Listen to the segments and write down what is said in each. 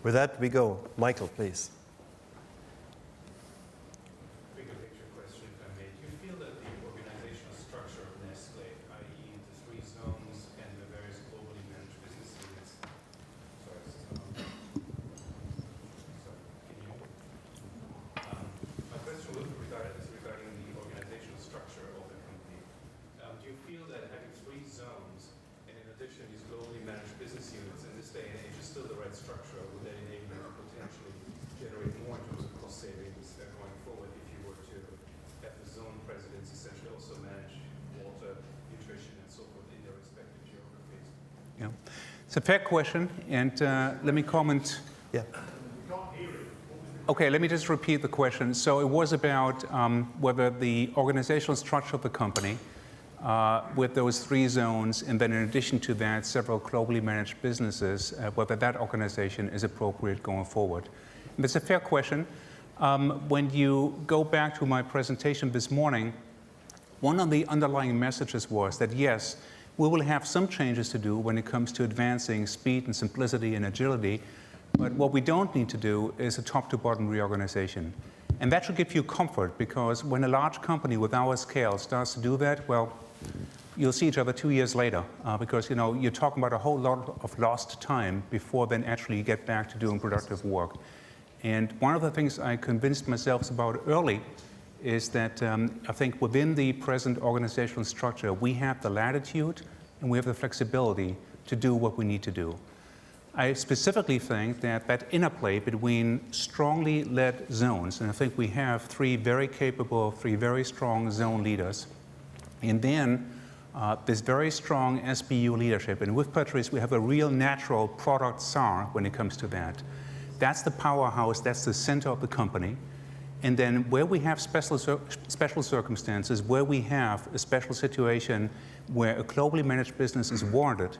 With that, we go. Michael, please. Bigger picture question, if I may. Do you feel that the organizational structure of Nestlé, i.e. the 3 zones and the various globally managed business units, sorry, this is not on. Sorry, can you hear me? My question is regarding the organizational structure of the company. Do you feel that having 3 zones and in addition these globally managed business units in this day and age is still the right structure? Would that enable you to potentially generate more in terms of cost savings going forward if you were to have the zone presidents essentially also manage water, nutrition, and so forth in their respective geographies? Yeah, it's a fair question, and let me comment. Yeah. Okay, let me just repeat the question. So it was about whether the organizational structure of the company with those 3 zones, and then in addition to that, several globally managed businesses, whether that organization is appropriate going forward. And that's a fair question. When you go back to my presentation this morning, one of the underlying messages was that yes, we will have some changes to do when it comes to advancing speed and simplicity and agility, but what we don't need to do is a top-to-bottom reorganization. And that should give you comfort, because when a large company with our scale starts to do that, well, you'll see each other 2 years later, because you're talking about a whole lot of lost time before then actually you get back to doing productive work. And one of the things I convinced myself about early is that I think within the present organizational structure, we have the latitude and we have the flexibility to do what we need to do. I specifically think that that interplay between strongly led zones, and I think we have 3 very capable, 3 very strong zone leaders, and then this very strong SBU leadership. And with Patrice, we have a real natural product czar when it comes to that. That's the powerhouse, that's the center of the company. And then where we have special circumstances, where we have a special situation where a globally managed business is warranted,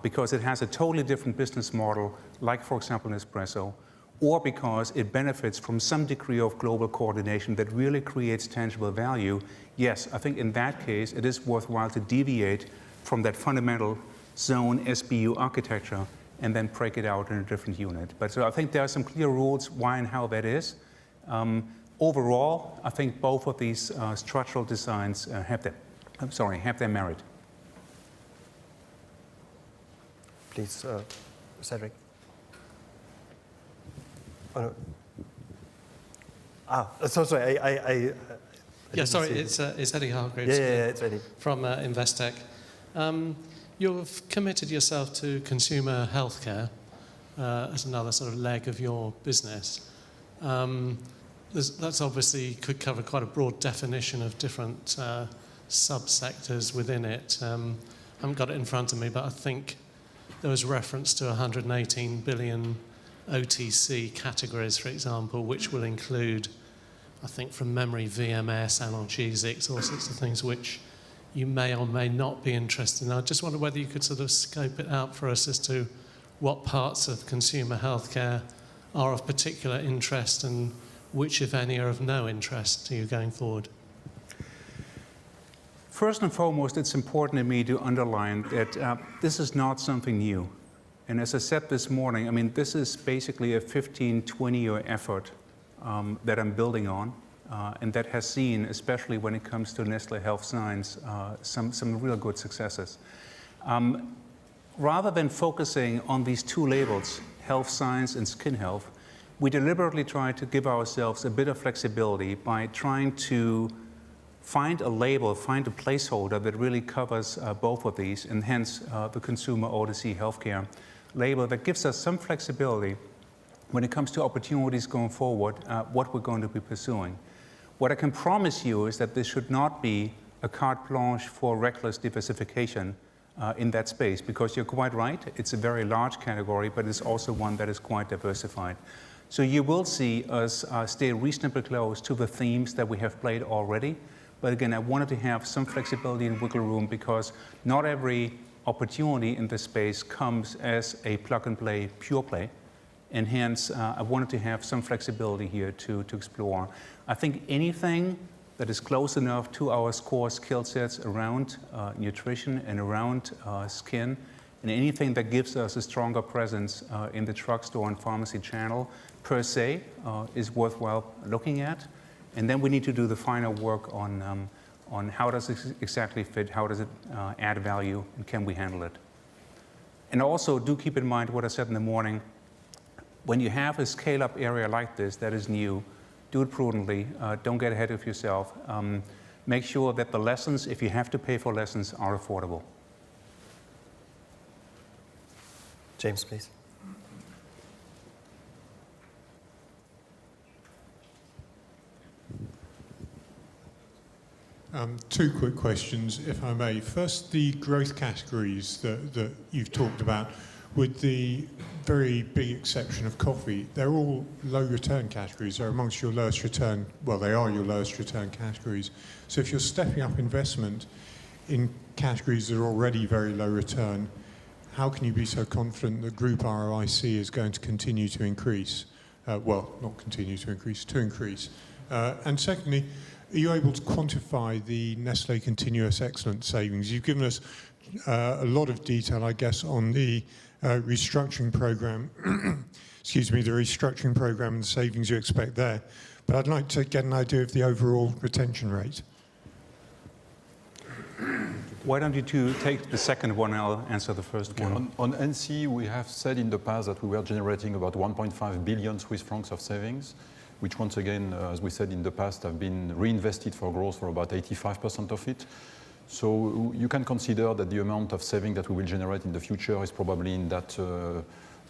because it has a totally different business model, like, for example, Nespresso, or because it benefits from some degree of global coordination that really creates tangible value, yes, I think in that case, it is worthwhile to deviate from that fundamental zone SBU architecture and then break it out in a different unit. But so I think there are some clear rules why and how that is. Overall, I think both of these structural designs have their merit. Please, Cedric. Oh, no. So sorry, yeah, sorry, it's Eddie Hargreaves. Yeah, it's Eddie. From Investec. You've committed yourself to consumer healthcare as another sort of leg of your business. That's obviously could cover quite a broad definition of different subsectors within it. I haven't got it in front of me, but I think there was reference to 118 billion OTC categories, for example, which will include, I think from memory, VMS, analgesics, all sorts of things which you may or may not be interested in. I just wonder whether you could sort of scope it out for us as to what parts of consumer healthcare are of particular interest and which, if any, are of no interest to you going forward. First and foremost, it's important to me to underline that this is not something new. And as I said this morning, I mean, this is basically a 15, 20-year effort that I'm building on, and that has seen, especially when it comes to Nestlé Health Science, some real good successes. Rather than focusing on these 2 labels, health science and skin health, we deliberately try to give ourselves a bit of flexibility by trying to find a label, find a placeholder that really covers both of these, and hence the consumer OTC healthcare label that gives us some flexibility when it comes to opportunities going forward, what we're going to be pursuing. What I can promise you is that this should not be a carte blanche for reckless diversification in that space, because you're quite right, it's a very large category, but it's also one that is quite diversified. So you will see us stay reasonably close to the themes that we have played already. But again, I wanted to have some flexibility and wiggle room, because not every opportunity in this space comes as a plug-and-play pure play. And hence, I wanted to have some flexibility here to explore. I think anything that is close enough to our core skill sets around nutrition and around skin And anything that gives us a stronger presence in the drugstore and pharmacy channel per se is worthwhile looking at. And then we need to do the finer work on how does it exactly fit, how does it add value, and can we handle it. And also do keep in mind what I said in the morning. When you have a scale-up area like this that is new, do it prudently. Don't get ahead of yourself. Make sure that the lessons, if you have to pay for lessons, are affordable. James, please. Two quick questions, if I may. First, the growth categories that you've talked about, with the very big exception of coffee, they're all low return categories. They're amongst your lowest return, well, they are your lowest return categories. So if you're stepping up investment in categories that are already very low return, how can you be so confident that group ROIC is going to continue to increase? Well, not continue to increase, to increase. And secondly, are you able to quantify the Nestlé Continuous Excellence savings? You've given us a lot of detail, I guess, on the restructuring program, excuse me, the restructuring program and the savings you expect there. But I'd like to get an idea of the overall retention rate. Why don't you two take the second one and I'll answer the first one. On NC, we have said in the past that we were generating about 1.5 billion Swiss francs of savings, which once again, as we said in the past, have been reinvested for growth for about 85% of it. So you can consider that the amount of saving that we will generate in the future is probably in that,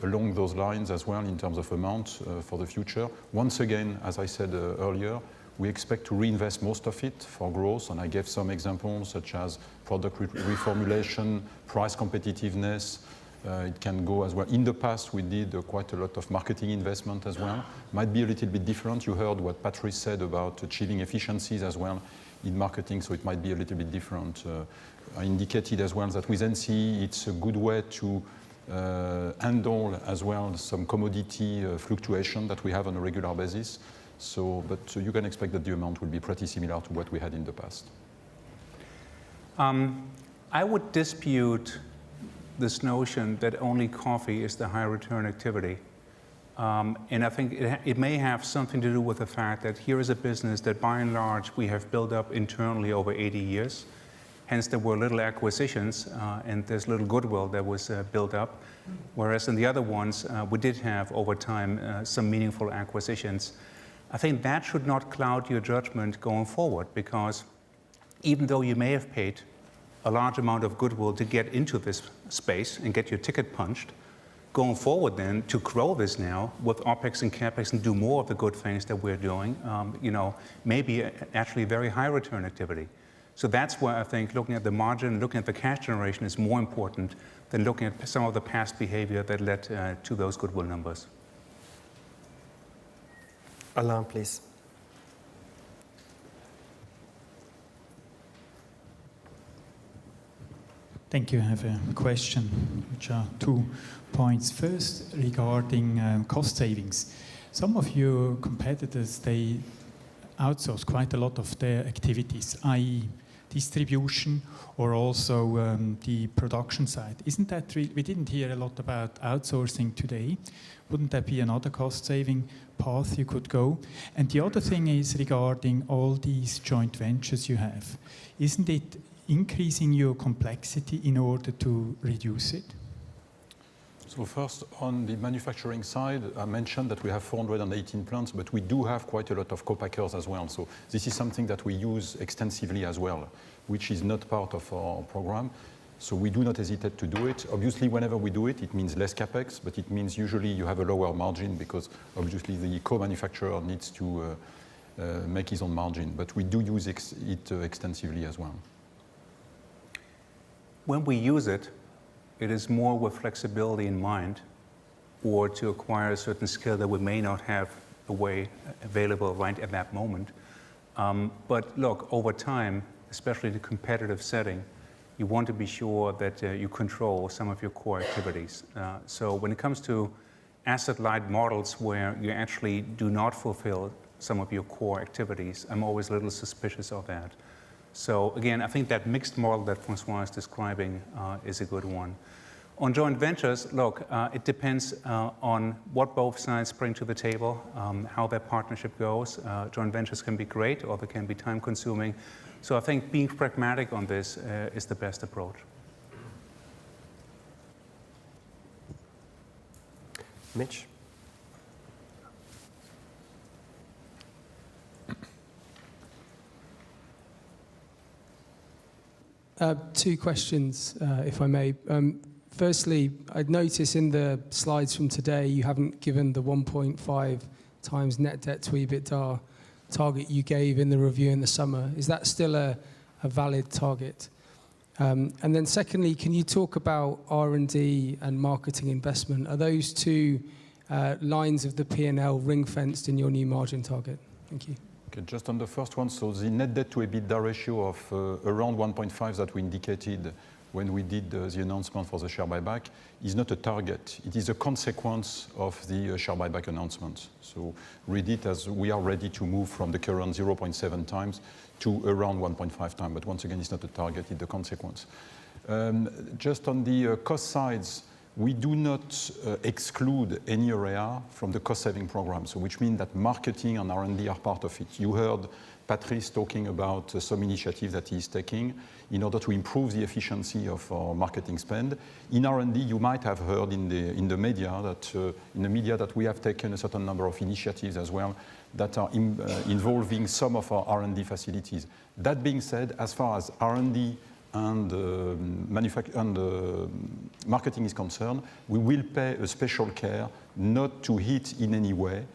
along those lines as well in terms of amount for the future. Once again, as I said earlier, we expect to reinvest most of it for growth, and I gave some examples such as product reformulation, price competitiveness. It can go as well. In the past, we did quite a lot of marketing investment as well. Might be a little bit different. You heard what Patrice said about achieving efficiencies as well in marketing, so it might be a little bit different. I indicated as well that with NC, it's a good way to handle as well some commodity fluctuation that we have on a regular basis. So, but you can expect that the amount will be pretty similar to what we had in the past. I would dispute this notion that only coffee is the high return activity. And I think it may have something to do with the fact that here is a business that by and large we have built up internally over 80 years. Hence there were little acquisitions and there's little goodwill that was built up. Whereas in the other ones, we did have over time some meaningful acquisitions. I think that should not cloud your judgment going forward, because even though you may have paid a large amount of goodwill to get into this space and get your ticket punched, going forward then to grow this now with OPEX and CAPEX and do more of the good things that we're doing, maybe actually very high return activity. So that's why I think looking at the margin, looking at the cash generation is more important than looking at some of the past behavior that led to those goodwill numbers. Alain, please. Thank you. I have a question, which are 2 points. First, regarding cost savings. Some of your competitors, they outsource quite a lot of their activities, i.e. distribution or also the production side. Isn't that we didn't hear a lot about outsourcing today. Wouldn't that be another cost-saving path you could go? And the other thing is regarding all these joint ventures you have. Isn't it increasing your complexity in order to reduce it? So first, on the manufacturing side, I mentioned that we have 418 plants, but we do have quite a lot of co-packers as well. So this is something that we use extensively as well, which is not part of our program. So we do not hesitate to do it. Obviously, whenever we do it, it means less CapEx, but it means usually you have a lower margin because obviously the co-manufacturer needs to make his own margin. But we do use it extensively as well. When we use it, it is more with flexibility in mind, or to acquire a certain skill that we may not have available right at that moment. But look, over time, especially in a competitive setting, you want to be sure that you control some of your core activities. So when it comes to asset-light models where you actually do not fulfill some of your core activities, I'm always a little suspicious of that. So again, I think that mixed model that François is describing is a good one. On joint ventures, look, it depends on what both sides bring to the table, how that partnership goes. Joint ventures can be great, or they can be time-consuming. So I think being pragmatic on this is the best approach. Mitch? Two questions, if I may. Firstly, I'd notice in the slides from today, you haven't given the 1.5 times net debt to EBITDA target you gave in the review in the summer. Is that still a valid target? And then secondly, can you talk about R&D and marketing investment? Are those two lines of the P&L ring-fenced in your new margin target? Thank you. Okay, just on the first one, so the net debt to EBITDA ratio of around 1.5 that we indicated when we did the announcement for the share buyback is not a target. It is a consequence of the share buyback announcement. So read it as we are ready to move from the current 0.7 times to around 1.5 times. But once again, it's not a target, it's a consequence. Just on the cost sides, we do not exclude any area from the cost-saving program, so which means that marketing and R&D are part of it. You heard Patrice talking about some initiatives that he is taking in order to improve the efficiency of our marketing spend. In R&D, you might have heard in the media that we have taken a certain number of initiatives as well that are involving some of our R&D facilities. That being said, as far as R&D and marketing is concerned, we will pay a special care not to hit in any way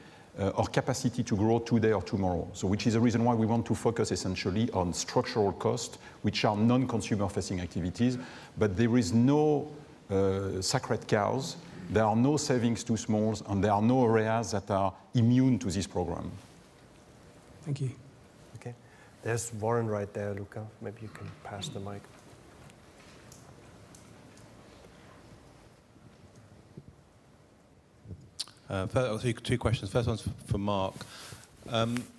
our capacity to grow today or tomorrow. So which is the reason why we want to focus essentially on structural costs, which are non-consumer facing activities, but there is no sacred cows, there are no savings too small, and there are no areas that are immune to this program. Thank you. Okay. There's Warren right there, Luca. Maybe you can pass the mic. Two questions. First one's for Mark.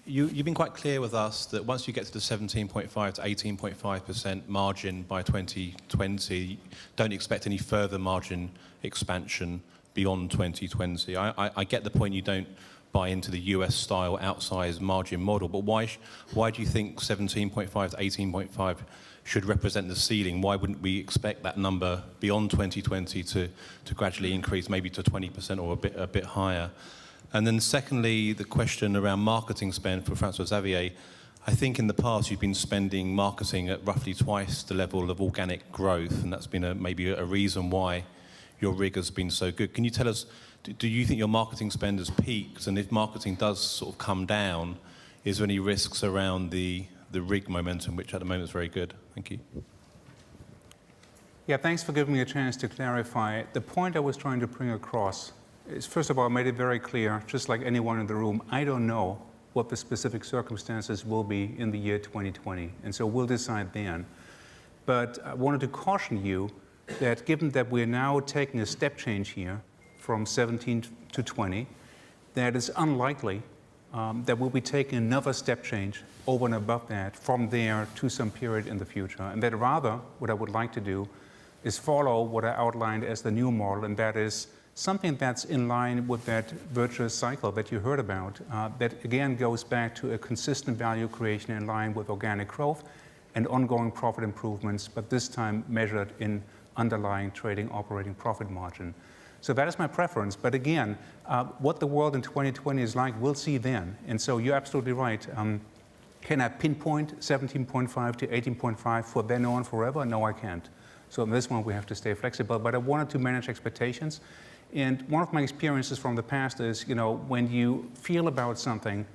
You've been quite clear with us that once you get to the 17.5 to 18.5% margin by 2020, don't expect any further margin expansion beyond 2020. I get the point you don't buy into the US-style outsized margin model, but why do you think 17.5 to 18.5 should represent the ceiling? Why wouldn't we expect that number beyond 2020 to gradually increase, maybe to 20% or a bit higher? And then secondly, the question around marketing spend for François-Xavier. I think in the past you've been spending marketing at roughly twice the level of organic growth, and that's been maybe a reason why your RIG has been so good. Can you tell us, do you think your marketing spend has peaked? And if marketing does sort of come down, is there any risks around the RIG momentum, which at the moment is very good? Thank you. Yeah, thanks for giving me a chance to clarify. The point I was trying to bring across is, first of all, I made it very clear, just like anyone in the room, I don't know what the specific circumstances will be in the year 2020, and so we'll decide then. But I wanted to caution you that given that we're now taking a step change here from 17 to 20, that it's unlikely that we'll be taking another step change over and above that from there to some period in the future. And that rather, what I would like to do is follow what I outlined as the new model, and that is something that's in line with that virtuous cycle that you heard about, that again goes back to a consistent value creation in line with organic growth and ongoing profit improvements, but this time measured in underlying trading operating profit margin. So that is my preference. But again, what the world in 2020 is like, we'll see then. And so you're absolutely right. Can I pinpoint 17.5 to 18.5 for then on forever? No, I can't. So on this one, we have to stay flexible. But I wanted to manage expectations. And one of my experiences from the past is, when you feel about something,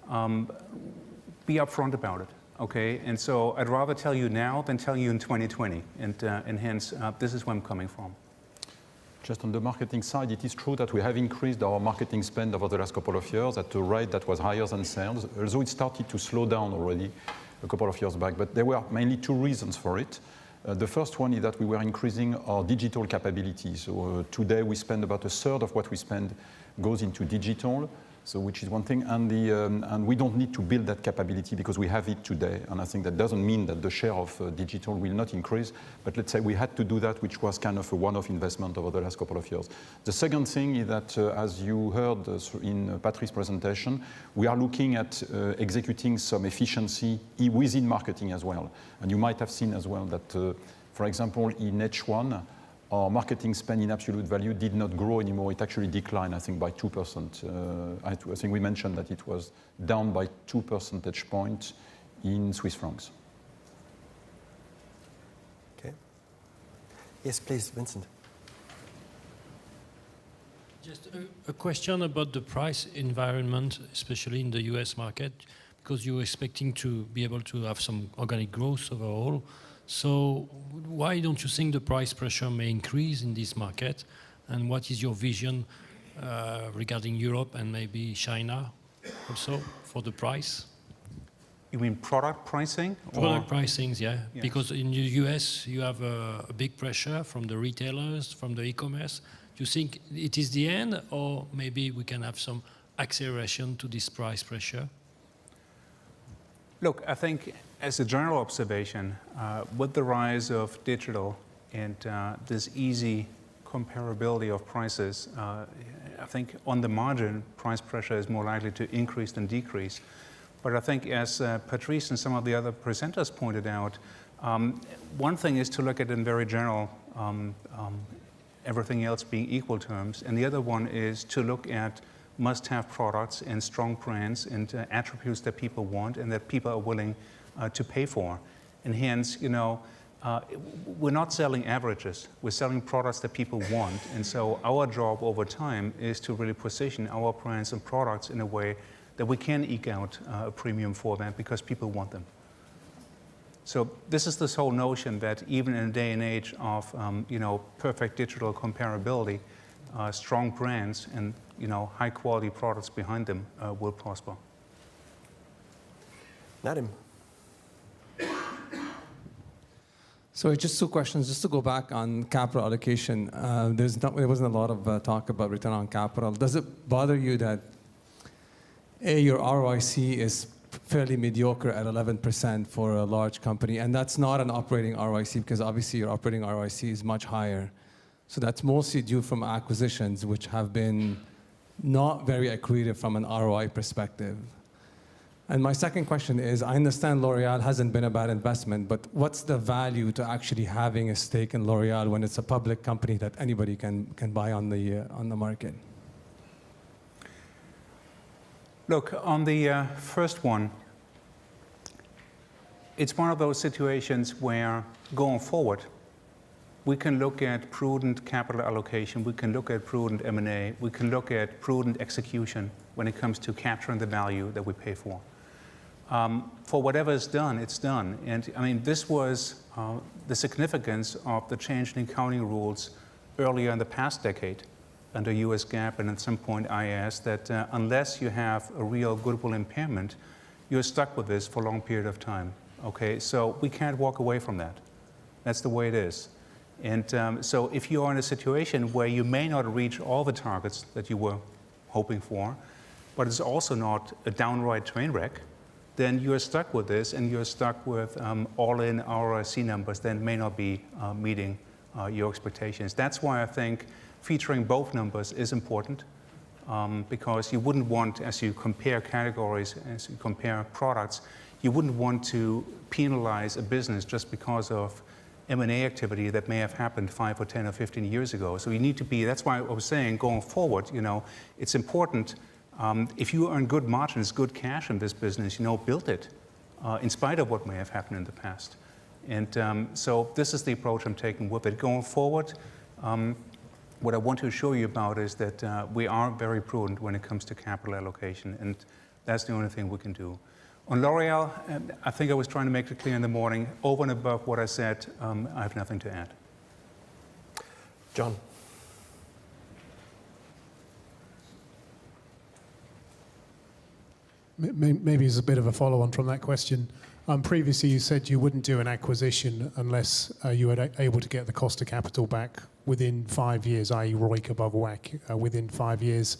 be upfront about it. Okay, and so I'd rather tell you now than tell you in 2020, and hence this is where I'm coming from. Just on the marketing side, it is true that we have increased our marketing spend over the last couple of years at a rate that was higher than sales, although it started to slow down already a couple of years back. But there were mainly two reasons for it. The first one is that we were increasing our digital capabilities. So today we spend about a third of what we spend goes into digital. So which is one thing, and we don't need to build that capability because we have it today. And I think that doesn't mean that the share of digital will not increase, but let's say we had to do that, which was kind of a one-off investment over the last couple of years. The second thing is that, as you heard in Patrice's presentation, we are looking at executing some efficiency within marketing as well. And you might have seen as well that, for example, in H1, our marketing spend in absolute value did not grow anymore. It actually declined, I think, by 2%. I think we mentioned that it was down by 2 percentage points in Swiss francs. Okay. Yes, please, Vincent. Just a question about the price environment, especially in the US market, because you're expecting to be able to have some organic growth overall. So why don't you think the price pressure may increase in this market? And what is your vision regarding Europe and maybe China also for the price? You mean product pricing? Product pricings, yeah. Yes. Because in the US, you have a big pressure from the retailers, from the e-commerce. Do you think it is the end, or maybe we can have some acceleration to this price pressure? Look, I think as a general observation, with the rise of digital and this easy comparability of prices, I think on the margin, price pressure is more likely to increase than decrease. But I think as Patrice and some of the other presenters pointed out, one thing is to look at it in very general, everything else being equal terms, and the other one is to look at must-have products and strong brands and attributes that people want and that people are willing to pay for. And hence, you know, we're not selling averages. We're selling products that people want. And so our job over time is to really position our brands and products in a way that we can eke out a premium for them because people want them. So this is this whole notion that even in a day and age of you know, perfect digital comparability, strong brands and high quality products behind them will prosper. Nadim. So just two questions, just to go back on capital allocation. There wasn't a lot of talk about return on capital. Does it bother you that your ROIC is fairly mediocre at 11% for a large company, and that's not an operating ROIC because obviously your operating ROIC is much higher. So that's mostly due from acquisitions, which have been not very accretive from an ROI perspective. And my second question is, I understand L'Oréal hasn't been a bad investment, but what's the value to actually having a stake in L'Oréal when it's a public company that anybody can buy on the market? Look, on the first one, it's one of those situations where going forward, we can look at prudent capital allocation, we can look at prudent M&A, we can look at prudent execution when it comes to capturing the value that we pay for. For whatever is done, it's done. And I mean, this was the significance of the change in accounting rules earlier in the past decade under US GAAP and at some point IAS that unless you have a real goodwill impairment, you're stuck with this for a long period of time. Okay, so we can't walk away from that. That's the way it is. And so if you are in a situation where you may not reach all the targets that you were hoping for, but it's also not a downright train wreck, then you're stuck with this and you're stuck with all-in ROIC numbers that may not be meeting your expectations. That's why I think featuring both numbers is important because you wouldn't want, as you compare categories, as you compare products, you wouldn't want to penalize a business just because of M&A activity that may have happened 5 or 10 or 15 years ago. So you need to be, that's why I was saying going forward, it's important if you earn good margins, good cash in this business, build it in spite of what may have happened in the past. And so this is the approach I'm taking with it. Going forward, what I want to assure you about is that we are very prudent when it comes to capital allocation, and that's the only thing we can do. On L'Oréal, I think I was trying to make it clear in the morning, over and above what I said, I have nothing to add. John. Maybe as a bit of a follow-on from that question. Previously, you said you wouldn't do an acquisition unless you were able to get the cost of capital back within 5 years, i.e. ROIC above WACC within 5 years.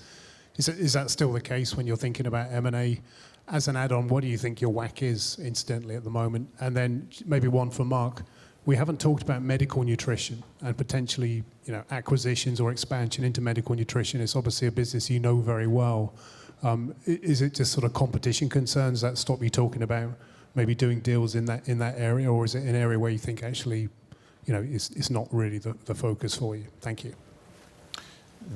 Is that still the case when you're thinking about M&A? As an add-on, what do you think your WACC is, incidentally, at the moment? And then maybe one for Mark. We haven't talked about medical nutrition and potentially, acquisitions or expansion into medical nutrition. It's obviously a business you know very well. Is it just sort of competition concerns that stop you talking about maybe doing deals in that area, or is it an area where you think actually, it's not really the focus for you? Thank you.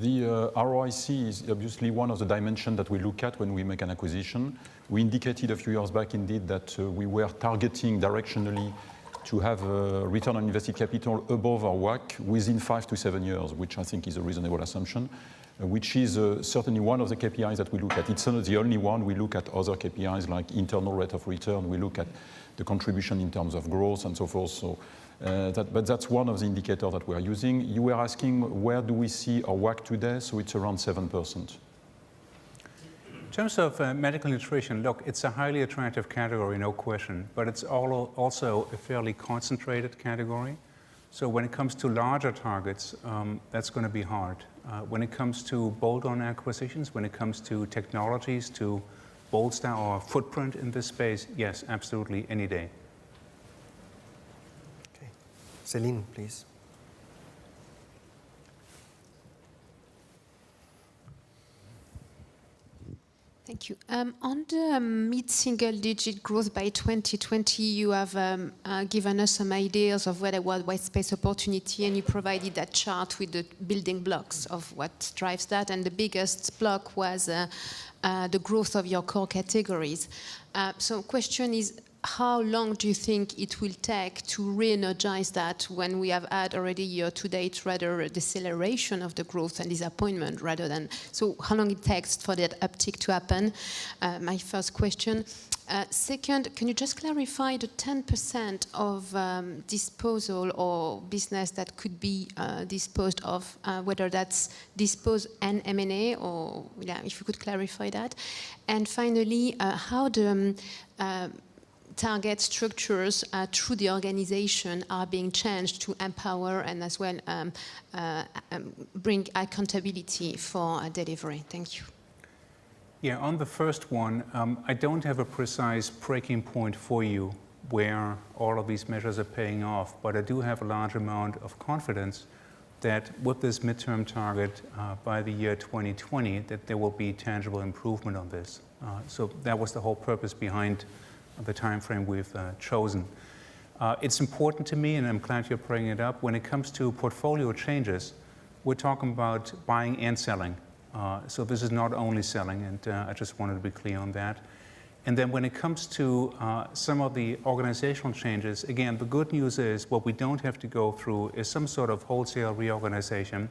The ROIC is obviously one of the dimensions that we look at when we make an acquisition. We indicated a few years back, indeed, that we were targeting directionally to have a return on invested capital above our WACC within 5 to 7 years, which I think is a reasonable assumption, which is certainly one of the KPIs that we look at. It's not the only one. We look at other KPIs like internal rate of return. We look at the contribution in terms of growth and so forth. So, but that's one of the indicators that we are using. You were asking where do we see our WACC today? So it's around 7%. In terms of medical nutrition, look, it's a highly attractive category, no question, but it's also a fairly concentrated category. So when it comes to larger targets, that's going to be hard. When it comes to bolt-on acquisitions, when it comes to technologies to bolster our footprint in this space, yes, absolutely, any day. Okay. Celine, please. Thank you. On the mid-single-digit growth by 2020, you have given us some ideas of where there was white space opportunity, and you provided that chart with the building blocks of what drives that. And the biggest block was the growth of your core categories. So question is, how long do you think it will take to re-energize that when we have had already year-to-date rather a deceleration of the growth and disappointment rather than... So how long it takes for that uptick to happen? My first question. Second, can you just clarify the 10% of disposal or business that could be disposed of, whether that's disposed and M&A, or if you could clarify that. And finally, how the target structures through the organization are being changed to empower and as well bring accountability for delivery. Thank you. Yeah, on the first one, I don't have a precise breaking point for you where all of these measures are paying off, but I do have a large amount of confidence that with this midterm target by the year 2020, that there will be tangible improvement on this. So that was the whole purpose behind the time frame we've chosen. It's important to me, and I'm glad you're bringing it up, when it comes to portfolio changes, we're talking about buying and selling. So this is not only selling, and I just wanted to be clear on that. And then when it comes to some of the organizational changes, again, the good news is what we don't have to go through is some sort of wholesale reorganization.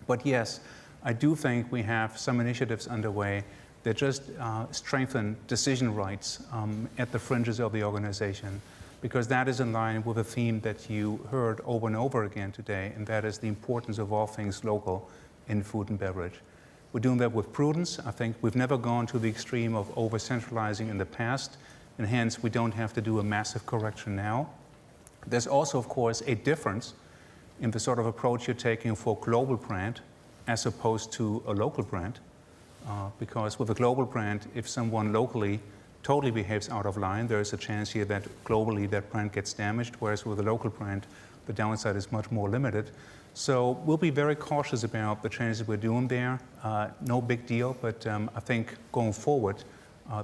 But yes, I do think we have some initiatives underway that just strengthen decision rights at the fringes of the organization, because that is in line with a theme that you heard over and over again today, and that is the importance of all things local in food and beverage. We're doing that with prudence. I think we've never gone to the extreme of over-centralizing in the past, and hence we don't have to do a massive correction now. There's also, of course, a difference in the sort of approach you're taking for a global brand as opposed to a local brand. Because with a global brand, if someone locally totally behaves out of line, there is a chance here that globally that brand gets damaged, whereas with a local brand, the downside is much more limited. So we'll be very cautious about the changes we're doing there. No big deal, but I think going forward,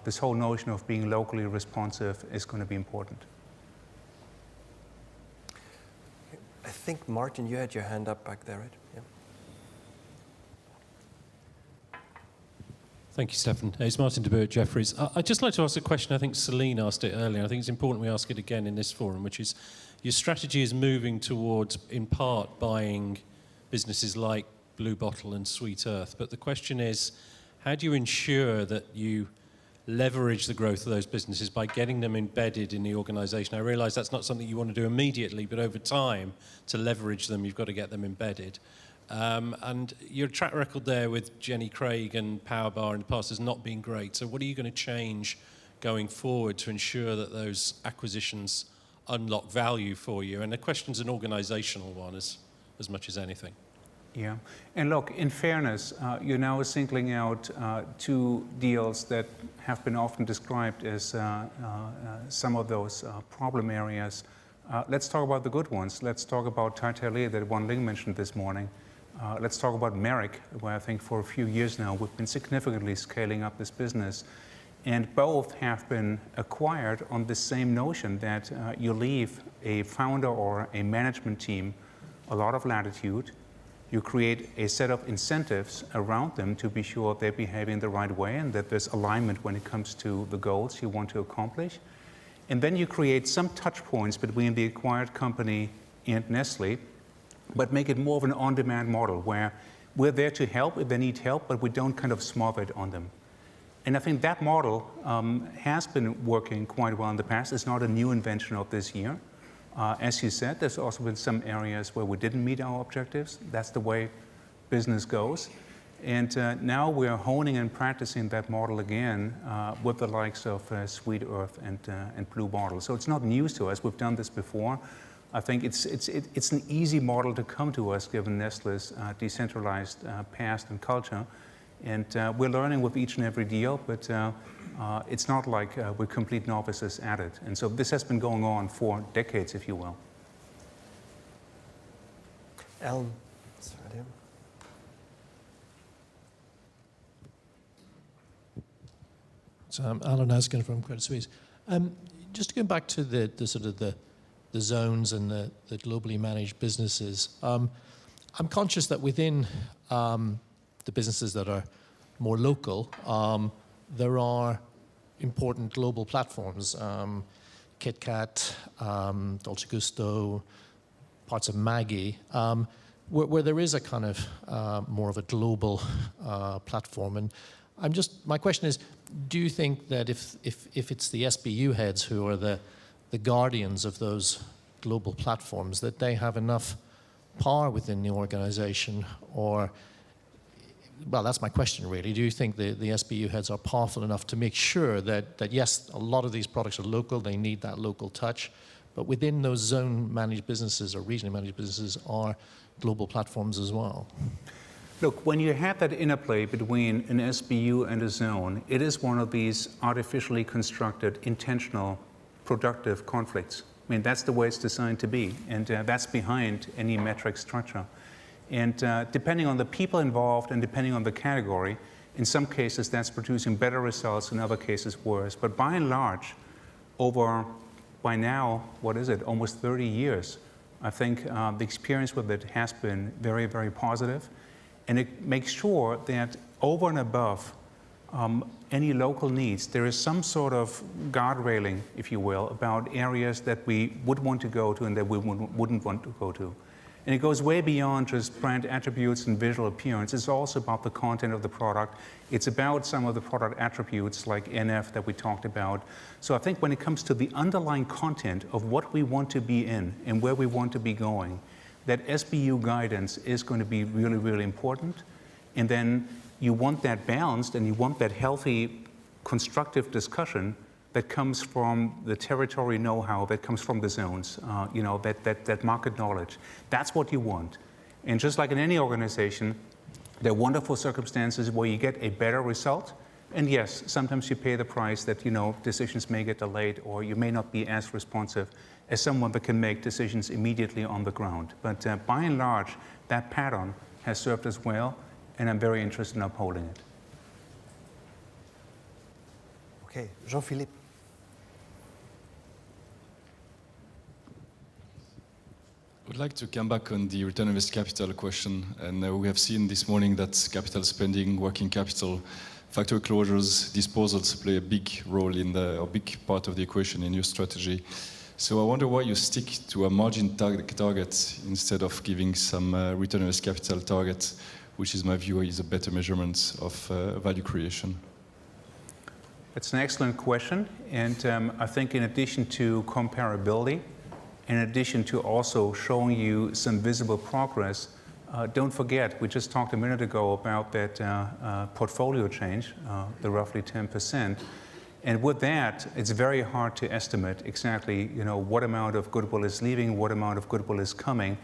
this whole notion of being locally responsive is going to be important. I think, Martin, you had your hand up back there, right? Yeah. Thank you, Stefan. It's Martin de Boer at Jefferies. I'd just like to ask a question. I think Celine asked it earlier. I think it's important we ask it again in this forum, which is your strategy is moving towards, in part, buying businesses like Blue Bottle and Sweet Earth. But the question is, how do you ensure that you leverage the growth of those businesses by getting them embedded in the organization? I realize that's not something you want to do immediately, but over time, to leverage them, you've got to get them embedded. And your track record there with Jenny Craig and Powerbar in the past has not been great. So what are you going to change going forward to ensure that those acquisitions unlock value for you? And the question's an organizational one as much as anything. Yeah, and look, in fairness, you're now singling out two deals that have been often described as some of those problem areas. Let's talk about the good ones. Let's talk about Taitale that Wan Ling mentioned this morning. Let's talk about Merrick, where I think for a few years now we've been significantly scaling up this business. And both have been acquired on the same notion that you leave a founder or a management team a lot of latitude. You create a set of incentives around them to be sure they're behaving the right way and that there's alignment when it comes to the goals you want to accomplish. And then you create some touch points between the acquired company and Nestlé, but make it more of an on-demand model where we're there to help if they need help, but we don't kind of smother it on them. And I think that model has been working quite well in the past. It's not a new invention of this year. As you said, there's also been some areas where we didn't meet our objectives. That's the way business goes. And now we're honing and practicing that model again with the likes of Sweet Earth and Blue Bottle. So it's not news to us. We've done this before. I think it's an easy model to come to us given Nestlé's decentralized past and culture. And we're learning with each and every deal, but it's not like we're complete novices at it. And so this has been going on for decades, if you will. Alan, sorry, there. So I'm Alan Askin from Credit Suisse. Just going back to the sort of the zones and the globally managed businesses, I'm conscious that within the businesses that are more local, there are important global platforms, Kit Kat, Dolce Gusto, parts of Maggi, where there is a kind of more of a global platform. And my question is, do you think that if it's the SBU heads who are the guardians of those global platforms, that they have enough power within the organization? Or, well, that's my question really. Do you think the SBU heads are powerful enough to make sure that yes, a lot of these products are local, they need that local touch, but within those zone managed businesses or regionally managed businesses are global platforms as well? Look, when you have that interplay between an SBU and a zone, it is one of these artificially constructed, intentional, productive conflicts. I mean, that's the way it's designed to be, and that's behind any metric structure. And depending on the people involved and depending on the category, in some cases that's producing better results, in other cases worse. But by and large, by now, what is it, almost 30 years, I think the experience with it has been very, very positive. And it makes sure that over and above any local needs, there is some sort of guardrailing, if you will, about areas that we would want to go to and that we wouldn't want to go to. And it goes way beyond just brand attributes and visual appearance. It's also about the content of the product. It's about some of the product attributes like NF that we talked about. So I think when it comes to the underlying content of what we want to be in and where we want to be going, that SBU guidance is going to be really, really important. And then you want that balanced and you want that healthy, constructive discussion that comes from the territory know-how, that comes from the zones, that market knowledge. That's what you want. And just like in any organization, there are wonderful circumstances where you get a better result. And yes, sometimes you pay the price that, decisions may get delayed or you may not be as responsive as someone that can make decisions immediately on the ground. But by and large, that pattern has served us well, and I'm very interested in upholding it. Okay, Jean-Philippe. I would like to come back on the return on invested capital question. And we have seen this morning that capital spending, working capital, factory closures, disposals play a big role a big part of the equation in your strategy. So I wonder why you stick to a margin target instead of giving some return on invested capital target, which is my view is a better measurement of value creation. It's an excellent question. And I think in addition to comparability, in addition to also showing you some visible progress, don't forget, we just talked a minute ago about that portfolio change, the roughly 10%. And with that, it's very hard to estimate exactly, what amount of goodwill is leaving, what amount of goodwill is coming.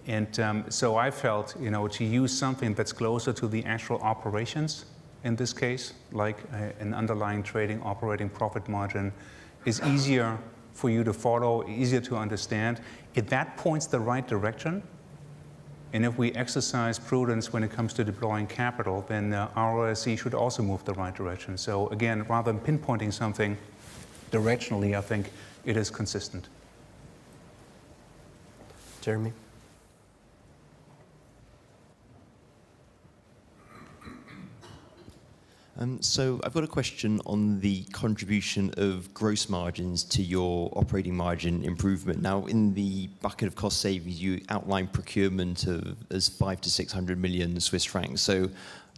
And so I felt, to use something that's closer to the actual operations in this case, like an underlying trading operating profit margin, is easier for you to follow, easier to understand. If that points the right direction, and if we exercise prudence when it comes to deploying capital, then ROIC should also move the right direction. So again, rather than pinpointing something directionally, I think it is consistent. Jeremy? So I've got a question on the contribution of gross margins to your operating margin improvement. Now, in the bucket of cost savings, you outline procurement as 500 to 600 million Swiss francs. So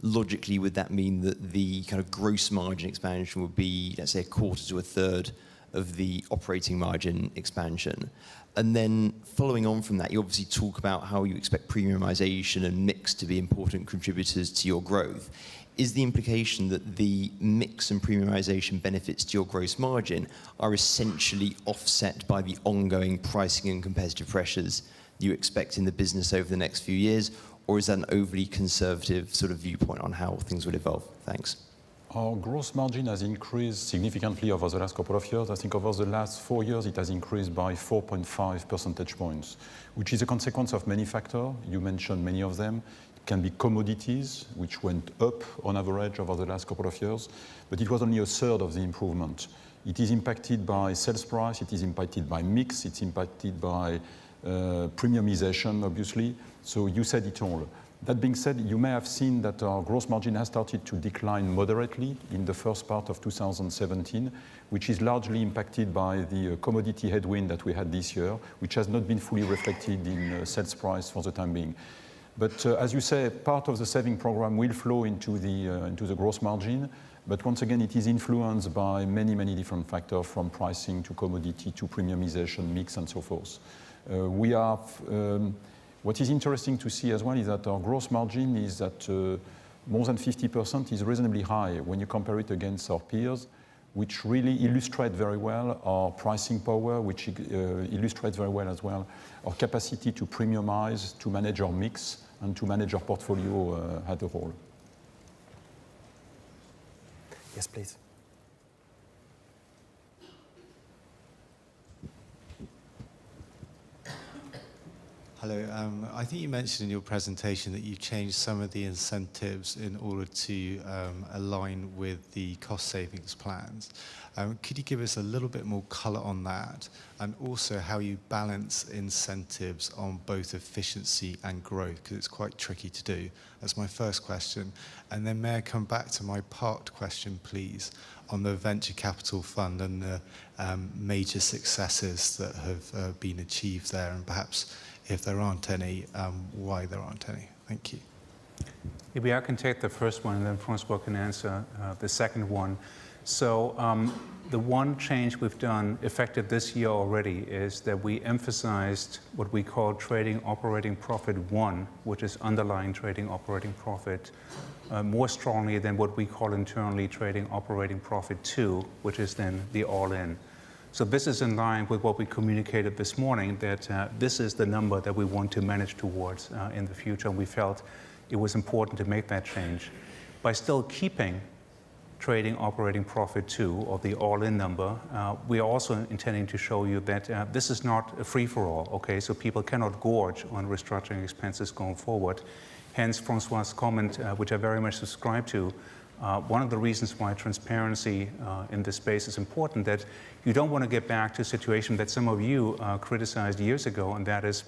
logically, would that mean that the kind of gross margin expansion would be, let's say, a quarter to a third of the operating margin expansion? And then following on from that, you obviously talk about how you expect premiumization and mix to be important contributors to your growth. Is the implication that the mix and premiumization benefits to your gross margin are essentially offset by the ongoing pricing and competitive pressures you expect in the business over the next few years? Or is that an overly conservative sort of viewpoint on how things would evolve? Thanks. Our gross margin has increased significantly over the last couple of years. I think over the last 4 years, it has increased by 4.5 percentage points, which is a consequence of many factors. You mentioned many of them. Can be commodities, which went up on average over the last couple of years, but it was only a third of the improvement. It is impacted by sales price, it is impacted by mix, it's impacted by premiumization, obviously. So you said it all. That being said, you may have seen that our gross margin has started to decline moderately in the first part of 2017, which is largely impacted by the commodity headwind that we had this year, which has not been fully reflected in sales price for the time being. But as you say, part of the saving program will flow into the gross margin. But once again, it is influenced by many, many different factors, from pricing to commodity to premiumization, mix, and so forth. What is interesting to see as well is that our gross margin is at more than 50% is reasonably high when you compare it against our peers, which really illustrate very well our pricing power, which illustrates very well as well our capacity to premiumize, to manage our mix, and to manage our portfolio as a whole. Yes, please. Hello. I think you mentioned in your presentation that you changed some of the incentives in order to align with the cost savings plans. Could you give us a little bit more colour on that, and also how you balance incentives on both efficiency and growth, because it's quite tricky to do? That's my first question. And then may I come back to my part question, please, on the venture capital fund and the major successes that have been achieved there, and perhaps, if there aren't any, why there aren't any? Thank you. Maybe I can take the first one, and then François can answer the second one. So the one change we've done effective this year already is that we emphasized what we call trading operating profit 1, which is underlying trading operating profit, more strongly than what we call internally trading operating profit 2, which is then the all-in. So this is in line with what we communicated this morning, that this is the number that we want to manage towards in the future. And we felt it was important to make that change by still keeping trading operating profit 2, or the all-in number. We are also intending to show you that this is not a free-for-all, okay? So people cannot gorge on restructuring expenses going forward. Hence, François' comment, which I very much subscribe to, one of the reasons why transparency in this space is important, that you don't want to get back to a situation that some of you criticized years ago, and that is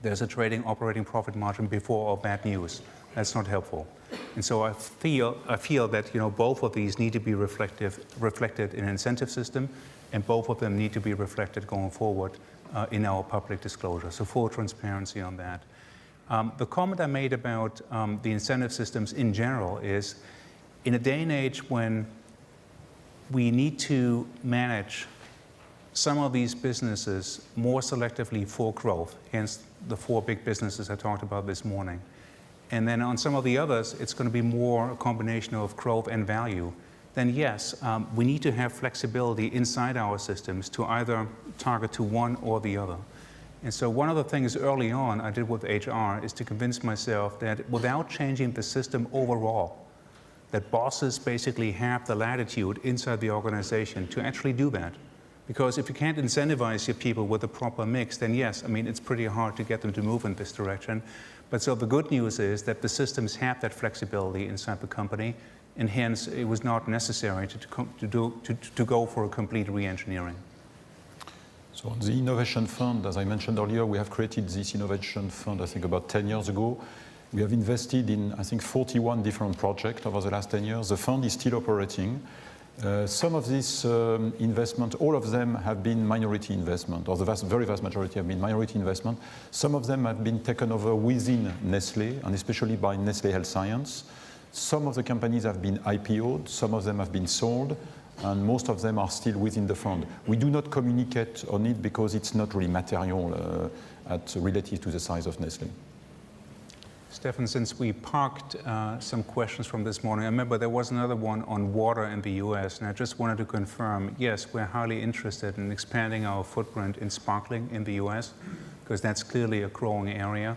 there's a trading operating profit margin before all bad news. That's not helpful. And so I feel that both of these need to be reflected in an incentive system, and both of them need to be reflected going forward in our public disclosure. So full transparency on that. The comment I made about the incentive systems in general is, in a day and age when we need to manage some of these businesses more selectively for growth, hence the 4 big businesses I talked about this morning. And then on some of the others, it's going to be more a combination of growth and value. Then yes, we need to have flexibility inside our systems to either target to one or the other. And so one of the things early on I did with HR is to convince myself that without changing the system overall, that bosses basically have the latitude inside the organization to actually do that. Because if you can't incentivize your people with the proper mix, then yes, I mean, it's pretty hard to get them to move in this direction. But so the good news is that the systems have that flexibility inside the company, and hence it was not necessary to go for a complete re-engineering. So on the innovation fund, as I mentioned earlier, we have created this innovation fund, I think about 10 years ago. We have invested in, I think, 41 different projects over the last 10 years. The fund is still operating. Some of this investment, all of them have been minority investment, or the very vast majority have been minority investment. Some of them have been taken over within Nestlé, and especially by Nestlé Health Science. Some of the companies have been IPO'd, some of them have been sold, and most of them are still within the fund. We do not communicate on it because it's not really material relative to the size of Nestlé. Stefan, since we parked some questions from this morning, I remember there was another one on water in the US, and I just wanted to confirm, yes, we're highly interested in expanding our footprint in sparkling in the US, because that's clearly a growing area.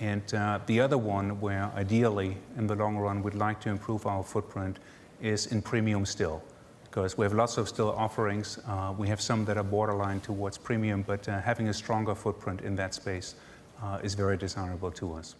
And the other one where ideally, in the long run, we'd like to improve our footprint is in premium still, because we have lots of still offerings. We have some that are borderline towards premium, but having a stronger footprint in that space is very desirable to us.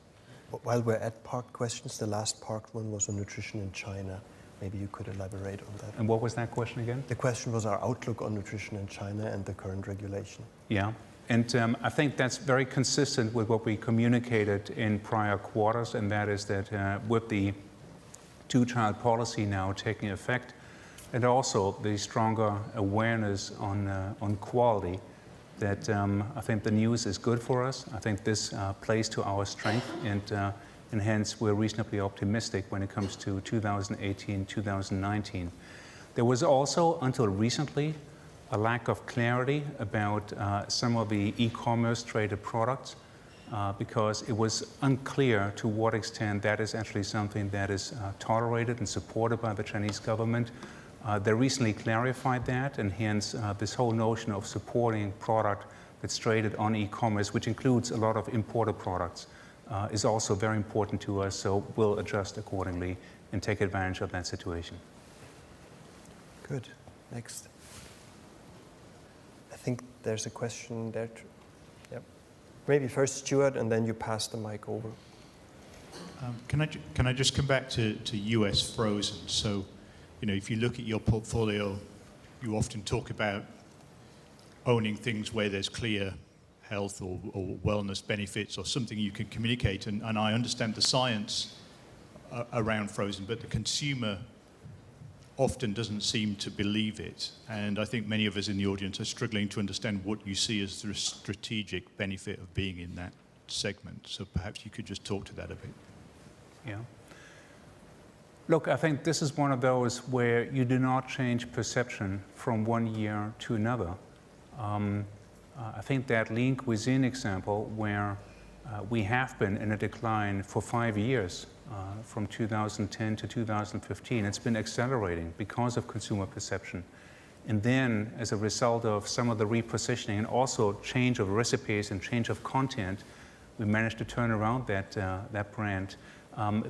While we're at parked questions, the last parked one was on nutrition in China. Maybe you could elaborate on that. And what was that question again? The question was our outlook on nutrition in China and the current regulation. Yeah, and I think that's very consistent with what we communicated in prior quarters, and that is that with the two-child policy now taking effect, and also the stronger awareness on quality, that I think the news is good for us. I think this plays to our strength, and hence we're reasonably optimistic when it comes to 2018, 2019. There was also, until recently, a lack of clarity about some of the e-commerce traded products because it was unclear to what extent that is actually something that is tolerated and supported by the Chinese government. They recently clarified that, and hence this whole notion of supporting product that's traded on e-commerce, which includes a lot of imported products, is also very important to us, so we'll adjust accordingly and take advantage of that situation. Good. Next. I think there's a question there. Yep. Maybe first Stuart, and then you pass the mic over. Can I just come back to US frozen? So, you know, if you look at your portfolio, you often talk about owning things where there's clear health or wellness benefits or something you can communicate. And I understand the science around frozen, but the consumer often doesn't seem to believe it. And I think many of us in the audience are struggling to understand what you see as the strategic benefit of being in that segment. So perhaps you could just talk to that a bit. Yeah. Look, I think this is one of those where you do not change perception from one year to another. I think that lean cuisine example where we have been in a decline for 5 years, from 2010 to 2015, it's been accelerating because of consumer perception. And then, as a result of some of the repositioning and also change of recipes and change of content, we managed to turn around that brand.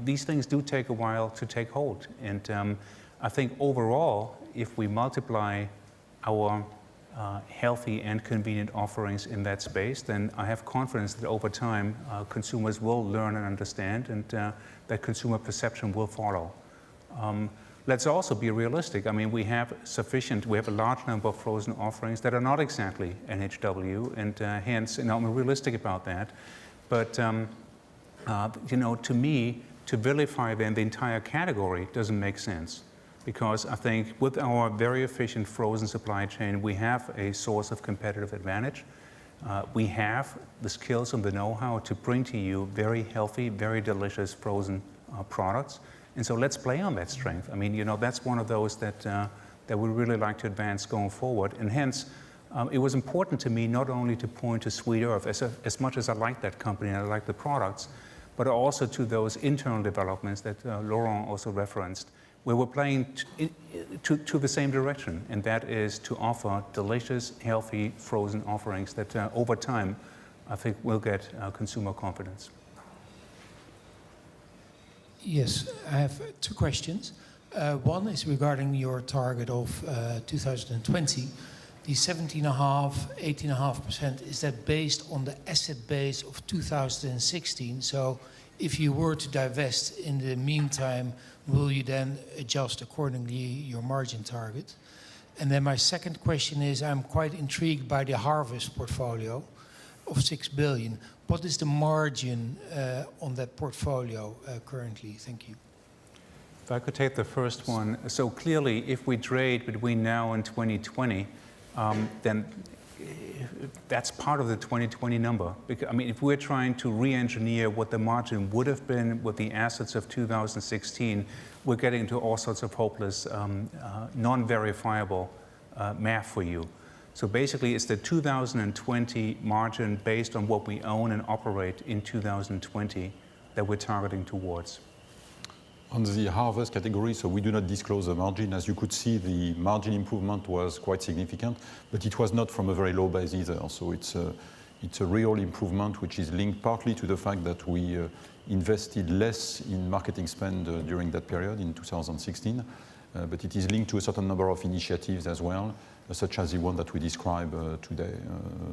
These things do take a while to take hold. And I think overall, if we multiply our healthy and convenient offerings in that space, then I have confidence that over time, consumers will learn and understand, and that consumer perception will follow. Let's also be realistic. I mean, we have a large number of frozen offerings that are not exactly NHW, and hence, I'm realistic about that. But to me, to vilify then the entire category doesn't make sense, because I think with our very efficient frozen supply chain, we have a source of competitive advantage. We have the skills and the know-how to bring to you very healthy, very delicious frozen products. And so let's play on that strength. I mean, that's one of those that we really like to advance going forward. And hence, it was important to me not only to point to Sweet Earth, as much as I like that company and I like the products, but also to those internal developments that Laurent also referenced, where we're playing to the same direction, and that is to offer delicious, healthy, frozen offerings that over time I think we'll get consumer confidence. Yes, I have two questions. One is regarding your target of 2020. The 17.5%, 18.5%, is that based on the asset base of 2016? So if you were to divest in the meantime, will you then adjust accordingly your margin target? And then my second question is, I'm quite intrigued by the harvest portfolio of 6 billion. What is the margin on that portfolio currently? Thank you. If I could take the first one. So clearly, if we trade between now and 2020, then that's part of the 2020 number. Because, I mean, if we're trying to re-engineer what the margin would have been with the assets of 2016, we're getting into all sorts of hopeless, non-verifiable math for you. So basically, it's the 2020 margin based on what we own and operate in 2020 that we're targeting towards. On the harvest category, so we do not disclose the margin. As you could see, the margin improvement was quite significant, but it was not from a very low base either. So it's a real improvement, which is linked partly to the fact that we invested less in marketing spend during that period in 2016, but it is linked to a certain number of initiatives as well, such as the one that we describe today.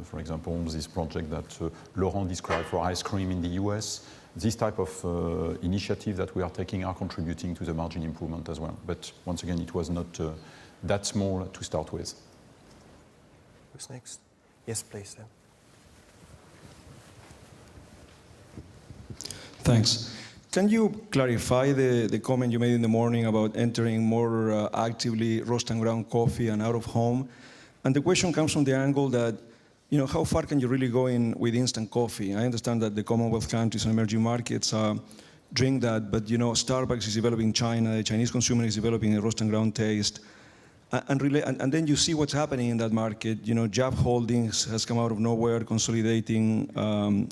For example, this project that Laurent described for ice cream in the US. This type of initiative that we are taking are contributing to the margin improvement as well. But once again, it was not that small to start with. Who's next? Yes, please. Then. Thanks. Can you clarify the comment you made in the morning about entering more actively roast and ground coffee and out of home? And the question comes from the angle that, you know, how far can you really go in with instant coffee? I understand that the Commonwealth countries and emerging markets drink that, but, you know, Starbucks is developing China, the Chinese consumer is developing a roast and ground taste. And then you see what's happening in that market. You know, Jab Holdings has come out of nowhere consolidating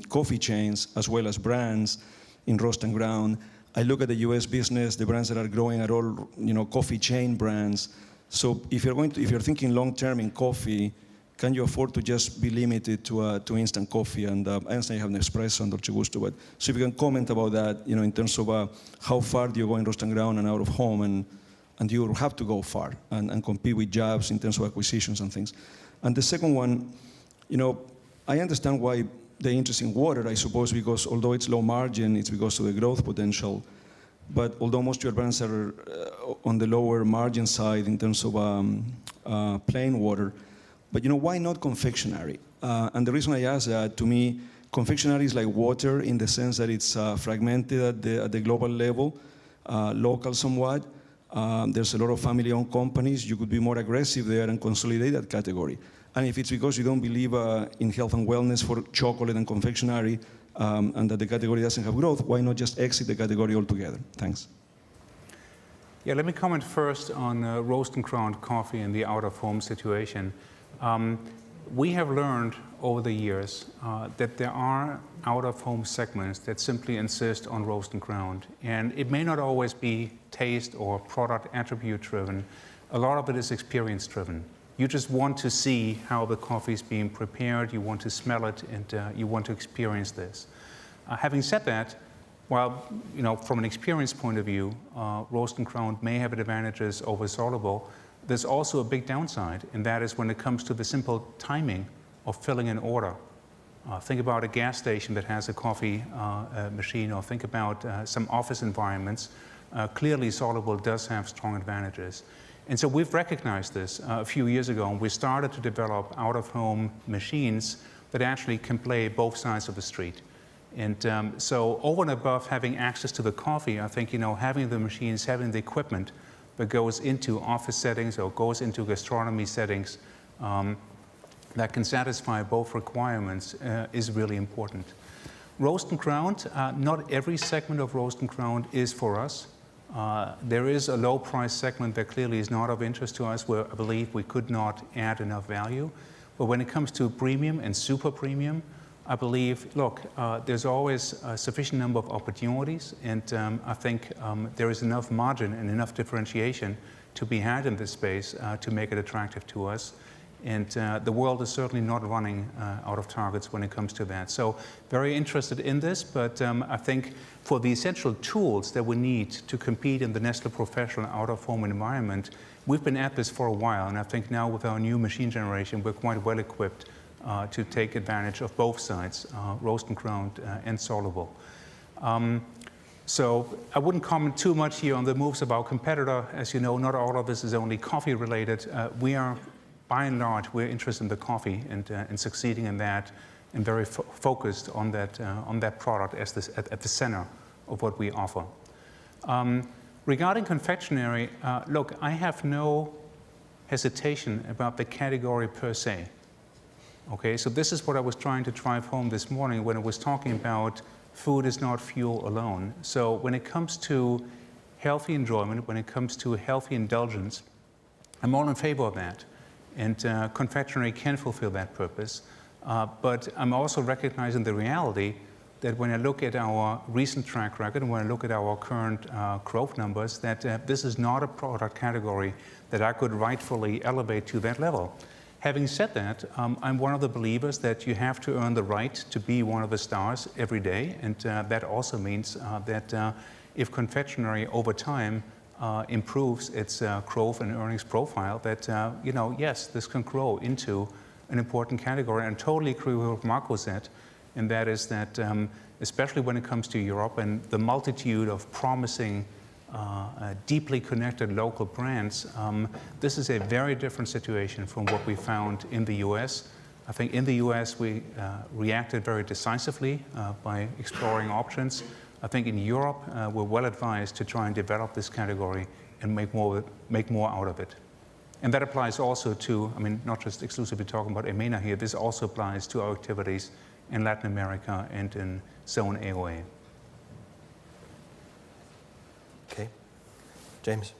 coffee chains as well as brands in roast and ground. I look at the US business, the brands that are growing are all, you know, coffee chain brands. So if you're thinking long-term in coffee, can you afford to just be limited to instant coffee? And I understand you have Nespresso and Dolce Gusto, but so if you can comment about that, you know, in terms of how far do you go in roast and ground and out of home, and you have to go far and compete with Jabs in terms of acquisitions and things. And the second one, you know, I understand why the interest in water, I suppose, because although it's low margin, it's because of the growth potential. But although most of your brands are on the lower margin side in terms of plain water, but, you know, why not confectionery? And the reason I ask that, to me, confectionery is like water in the sense that it's fragmented at the global level, local somewhat. There's a lot of family-owned companies. You could be more aggressive there and consolidate that category. And if it's because you don't believe in health and wellness for chocolate and confectionery, and that the category doesn't have growth, why not just exit the category altogether? Thanks. Yeah, let me comment first on roast and ground coffee and the out-of-home situation. We have learned over the years that there are out-of-home segments that simply insist on roast and ground. And it may not always be taste or product attribute driven. A lot of it is experience driven. You just want to see how the coffee is being prepared, you want to smell it, and you want to experience this. Having said that, while, you know, from an experience point of view, roast and ground may have advantages over soluble, there's also a big downside, and that is when it comes to the simple timing of filling an order. Think about a gas station that has a coffee machine, or think about some office environments. Clearly, soluble does have strong advantages. And so we've recognized this a few years ago, and we started to develop out-of-home machines that actually can play both sides of the street. And so over and above having access to the coffee, I think, you know, having the machines, having the equipment that goes into office settings or goes into gastronomy settings that can satisfy both requirements is really important. Roast and ground, not every segment of roast and ground is for us. There is a low price segment that clearly is not of interest to us, where I believe we could not add enough value. But when it comes to premium and super premium, I believe, look, there's always a sufficient number of opportunities, and I think there is enough margin and enough differentiation to be had in this space to make it attractive to us. And the world is certainly not running out of targets when it comes to that. So very interested in this, but I think for the essential tools that we need to compete in the Nestlé Professional out-of-home environment, we've been at this for a while, and I think now with our new machine generation, we're quite well equipped to take advantage of both sides, roast and ground and soluble. So I wouldn't comment too much here on the moves of our competitor. As you know, not all of this is only coffee related. We are, by and large, we're interested in the coffee and succeeding in that, and very focused on that product as at the center of what we offer. Regarding confectionery, look, I have no hesitation about the category per se. Okay, so this is what I was trying to drive home this morning when I was talking about food is not fuel alone. So when it comes to healthy enjoyment, when it comes to healthy indulgence, I'm all in favor of that. And confectionery can fulfill that purpose. But I'm also recognizing the reality that when I look at our recent track record and when I look at our current growth numbers, that this is not a product category that I could rightfully elevate to that level. Having said that, I'm one of the believers that you have to earn the right to be one of the stars every day, and that also means that if confectionery over time improves its growth and earnings profile, that yes, this can grow into an important category. And I totally agree with what Marco said, and that is that especially when it comes to Europe and the multitude of promising deeply connected local brands, this is a very different situation from what we found in the US. I think in the US we reacted very decisively by exploring options. I think in Europe we're well advised to try and develop this category and make more out of it. And that applies also to, I mean, not just exclusively talking about EMENA here, this also applies to our activities in Latin America and in Zone AOA. Okay. James.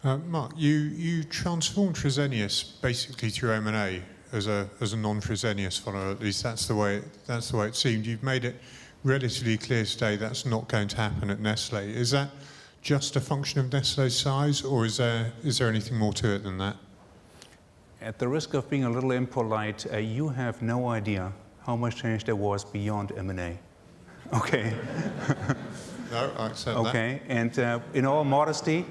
Mark, you transformed Fresenius basically through M&A as a non-Fresenius follower. At least that's the way it seemed. You've made it relatively clear today that's not going to happen at Nestlé. Is that just a function of Nestlé's size, or is there anything more to it than that? At the risk of being a little impolite, you have no idea how much change there was beyond M&A. Okay. No, I accept that. Okay, and in all modesty,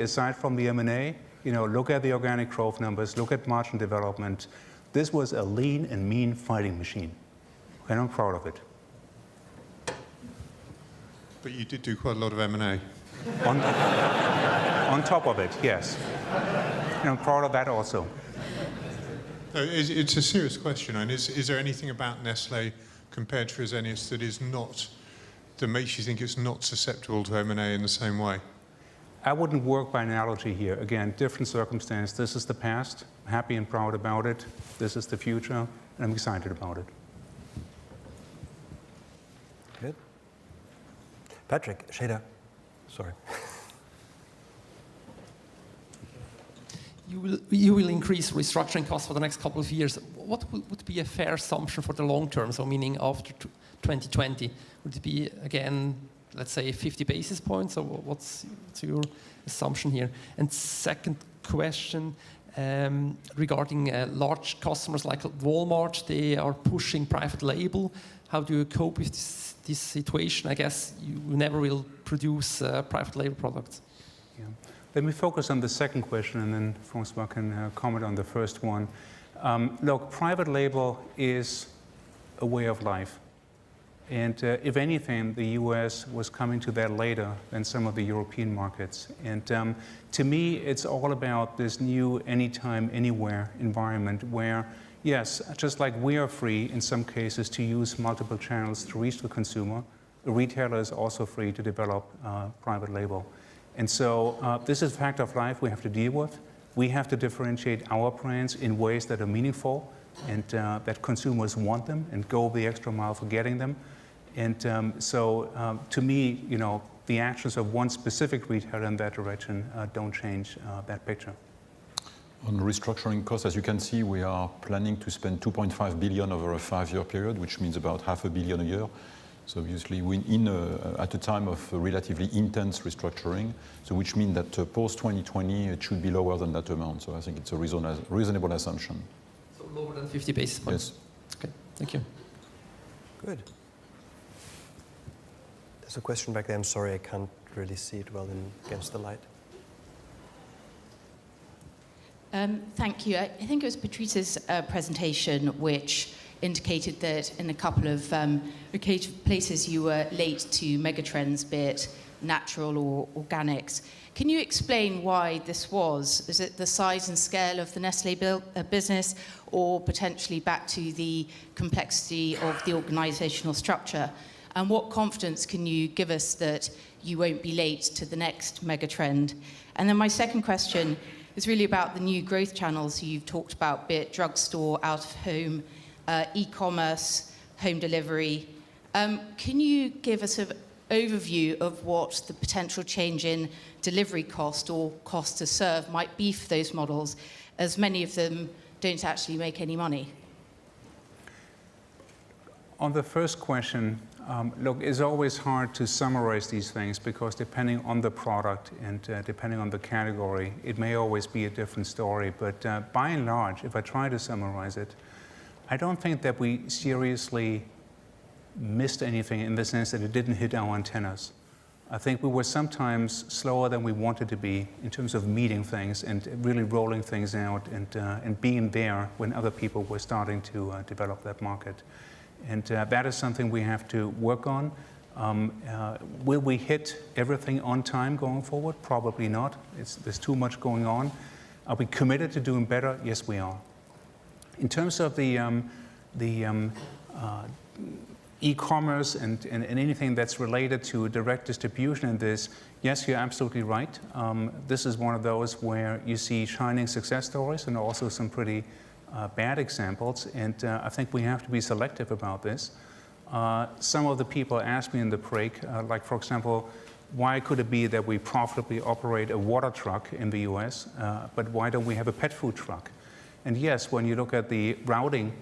aside from the M&A, look at the organic growth numbers, look at margin development. This was a lean and mean fighting machine, and I'm proud of it. But you did do quite a lot of M&A. On top of it, yes. And I'm proud of that also. No, it's a serious question. And is there anything about Nestlé compared to Fresenius that makes you think it's not susceptible to M&A in the same way? I wouldn't work by analogy here. Again, different circumstance. This is the past. I'm happy and proud about it. This is the future, and I'm excited about it. Good. Patrick, Schneider. Sorry. You will increase restructuring costs for the next couple of years. What would be a fair assumption for the long term, so meaning after 2020? Would it be, again, let's say 50 basis points, or what's your assumption here? And second question, regarding large customers like Walmart, they are pushing private label. How do you cope with this situation? I guess you never will produce private label products. Yeah. Let me focus on the second question, and then François can comment on the first one. Look, private label is a way of life. And if anything, the US was coming to that later than some of the European markets. And to me, it's all about this new anytime, anywhere environment where, yes, just like we are free in some cases to use multiple channels to reach the consumer, a retailer is also free to develop private label. And so this is a fact of life we have to deal with. We have to differentiate our brands in ways that are meaningful and that consumers want them and go the extra mile for getting them. And so to me, the actions of one specific retailer in that direction don't change that picture. On restructuring costs, as you can see, we are planning to spend 2.5 billion over a 5-year period, which means about 500 million a year. So obviously, at a time of relatively intense restructuring, so which means that post-2020, it should be lower than that amount. So I think it's a reasonable assumption. So lower than 50 basis points? Yes. Okay, thank you. Good. There's a question back there. I'm sorry, I can't really see it well against the light. Thank you. I think it was Patrice's presentation which indicated that in a couple of places you were late to megatrends, be it natural or organics. Can you explain why this was? Is it the size and scale of the Nestlé business, or potentially back to the complexity of the organizational structure? And what confidence can you give us that you won't be late to the next megatrend? And then my second question is really about the new growth channels you've talked about, be it drugstore, out of home, e-commerce, home delivery. Can you give us an overview of what the potential change in delivery cost or cost to serve might be for those models, as many of them don't actually make any money? On the first question, look, it's always hard to summarize these things because depending on the product and depending on the category, it may always be a different story. But by and large, if I try to summarize it, I don't think that we seriously missed anything in the sense that it didn't hit our antennas. I think we were sometimes slower than we wanted to be in terms of meeting things and really rolling things out and being there when other people were starting to develop that market. And that is something we have to work on. Will we hit everything on time going forward? Probably not. There's too much going on. Are we committed to doing better? Yes, we are. In terms of the e-commerce and anything that's related to direct distribution in this, yes, you're absolutely right. This is one of those where you see shining success stories and also some pretty bad examples, and I think we have to be selective about this. Some of the people asked me in the break, like for example, why could it be that we profitably operate a water truck in the US, but why don't we have a pet food truck? And yes, when you look at the routing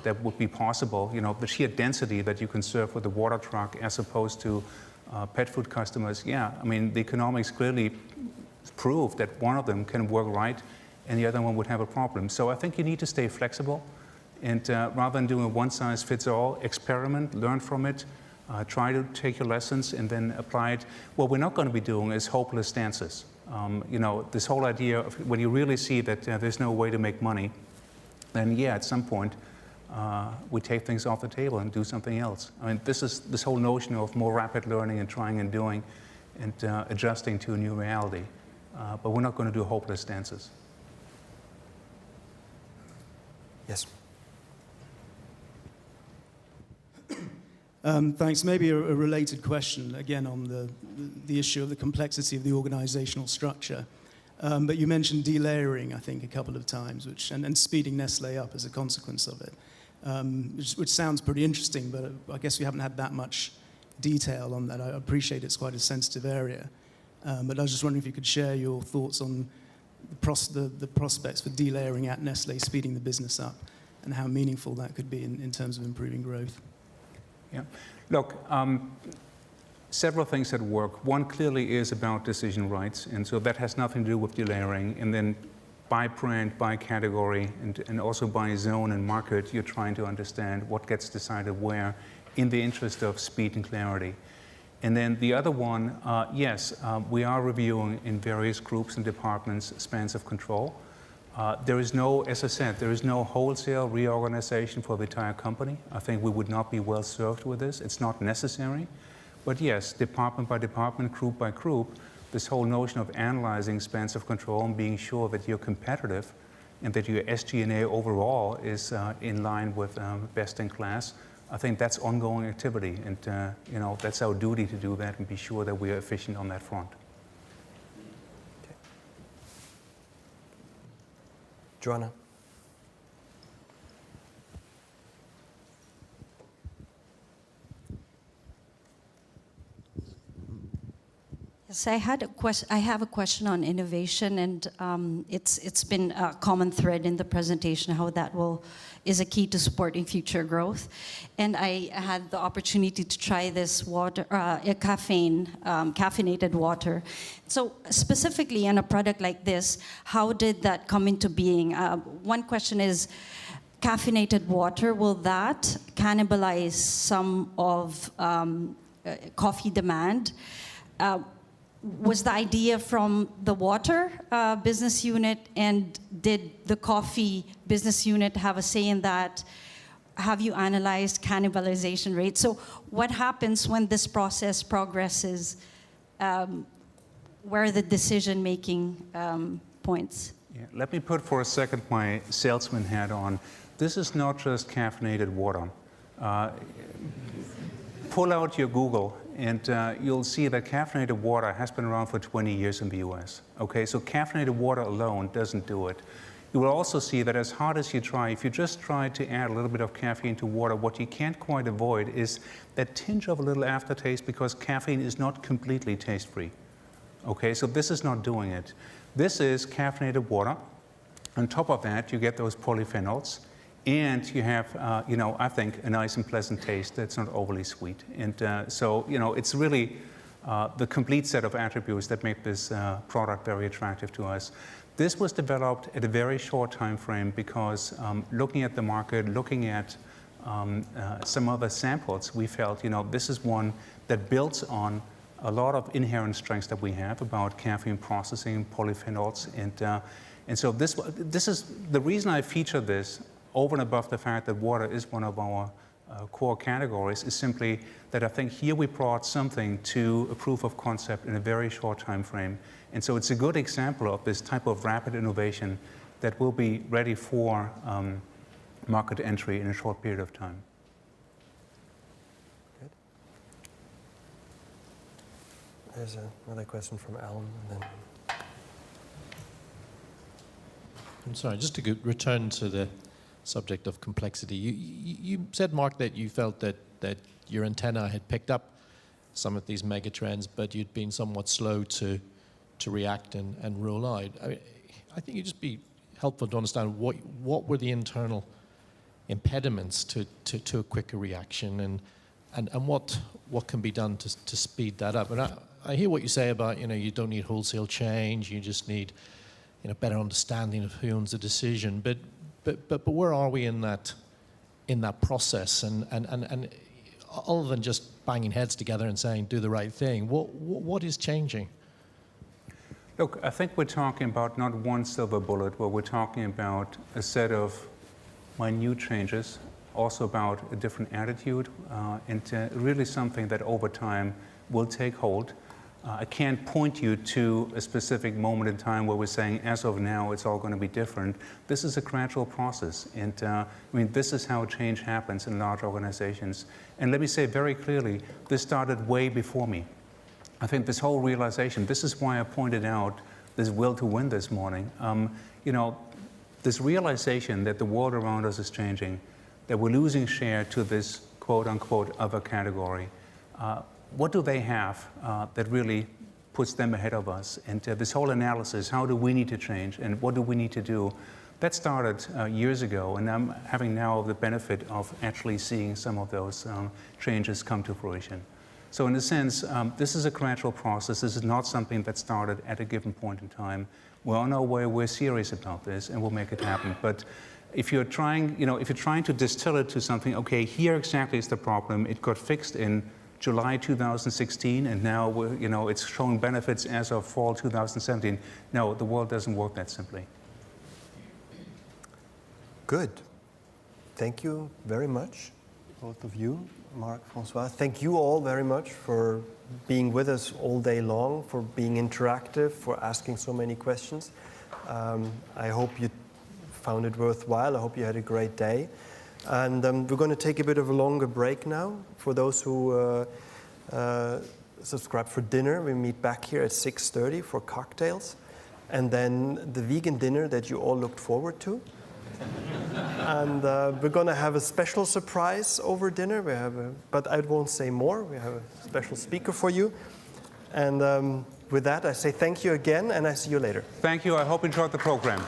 that would be possible, you know, the sheer density that you can serve with a water truck as opposed to pet food customers, yeah, I mean, the economics clearly prove that one of them can work right and the other one would have a problem. So I think you need to stay flexible and rather than doing a one-size-fits-all, experiment, learn from it, try to take your lessons and then apply it. What we're not going to be doing is hopeless stances. You know, this whole idea of when you really see that there's no way to make money, then yeah, at some point, we take things off the table and do something else. I mean, this whole notion of more rapid learning and trying and doing and adjusting to a new reality. But we're not going to do hopeless stances. Yes. Thanks. Maybe a related question, again, on the issue of the complexity of the organizational structure. But you mentioned delayering, I think, a couple of times, and speeding Nestlé up as a consequence of it, which sounds pretty interesting, but I guess we haven't had that much detail on that. I appreciate it's quite a sensitive area. But I was just wondering if you could share your thoughts on the prospects for delayering at Nestlé, speeding the business up, and how meaningful that could be in terms of improving growth. Yeah. Look, several things at work. One clearly is about decision rights, and so that has nothing to do with delayering. And then by brand, by category, and also by zone and market, you're trying to understand what gets decided where in the interest of speed and clarity. And then the other one, yes, we are reviewing in various groups and departments spans of control. There is no, as I said, there is no wholesale reorganization for the entire company. I think we would not be well served with this. It's not necessary. But yes, department by department, group by group, this whole notion of analyzing spans of control and being sure that you're competitive and that your SG&A overall is in line with best in class, I think that's ongoing activity. And you know, that's our duty to do that and be sure that we are efficient on that front. Joanna. So I have a question on innovation, and it's been a common thread in the presentation how that is a key to supporting future growth. And I had the opportunity to try this water, caffeinated water. So specifically in a product like this, how did that come into being? One question is, caffeinated water, will that cannibalize some of coffee demand? Was the idea from the water business unit, and did the coffee business unit have a say in that? Have you analyzed cannibalization rates? So what happens when this process progresses? Where are the decision-making points? Yeah, let me put for a second my salesman hat on. This is not just caffeinated water. Pull out your Google and you'll see that caffeinated water has been around for 20 years in the US. Okay, so caffeinated water alone doesn't do it. You will also see that as hard as you try, if you just try to add a little bit of caffeine to water, what you can't quite avoid is that tinge of a little aftertaste, because caffeine is not completely taste-free. Okay, so this is not doing it. This is caffeinated water. On top of that, you get those polyphenols. And you have, I think, a nice and pleasant taste that's not overly sweet. And so, it's really the complete set of attributes that make this product very attractive to us. This was developed at a very short time frame because looking at the market, looking at some other samples, we felt, this is one that builds on a lot of inherent strengths that we have about caffeine processing, polyphenols. And so this is the reason I feature this over and above the fact that water is one of our core categories, is simply that I think here we brought something to a proof of concept in a very short time frame. And so it's a good example of this type of rapid innovation that will be ready for market entry in a short period of time. Good. There's another question from Alan, and then... I'm sorry, just to return to the subject of complexity. You said, Mark, that you felt that your antenna had picked up some of these mega trends, but you'd been somewhat slow to react and roll out. I think it'd just be helpful to understand what were the internal impediments to a quicker reaction, and what can be done to speed that up. And I hear what you say about, you don't need wholesale change, you just need better understanding of who owns the decision. But where are we in that process? And other than just banging heads together and saying do the right thing, what is changing? Look, I think we're talking about not one silver bullet, but we're talking about a set of minute changes, also about a different attitude, and really something that over time will take hold. I can't point you to a specific moment in time where we're saying, as of now, it's all going to be different. This is a gradual process. And this is how change happens in large organizations. And let me say very clearly, this started way before me. I think this whole realization, this is why I pointed out this will to win this morning. This realization that the world around us is changing, that we're losing share to this quote-unquote other category. What do they have that really puts them ahead of us? And this whole analysis, how do we need to change and what do we need to do? That started years ago, and I'm having now the benefit of actually seeing some of those changes come to fruition. So in a sense, this is a gradual process. This is not something that started at a given point in time. We're on our way, we're serious about this, and we'll make it happen. But if you're trying, if you're trying to distill it to something, okay, here exactly is the problem, it got fixed in July 2016, and now it's showing benefits as of fall 2017. No, the world doesn't work that simply. Good. Thank you very much, both of you, Marc, François. Thank you all very much for being with us all day long, for being interactive, for asking so many questions. I hope you found it worthwhile. I hope you had a great day. And we're going to take a bit of a longer break now. For those who subscribe for dinner, we meet back here at 6:30 for cocktails. And then the vegan dinner that you all looked forward to. And we're going to have a special surprise over dinner. But I won't say more. We have a special speaker for you. And with that, I say thank you again, and I see you later. Thank you. I hope you enjoyed the program.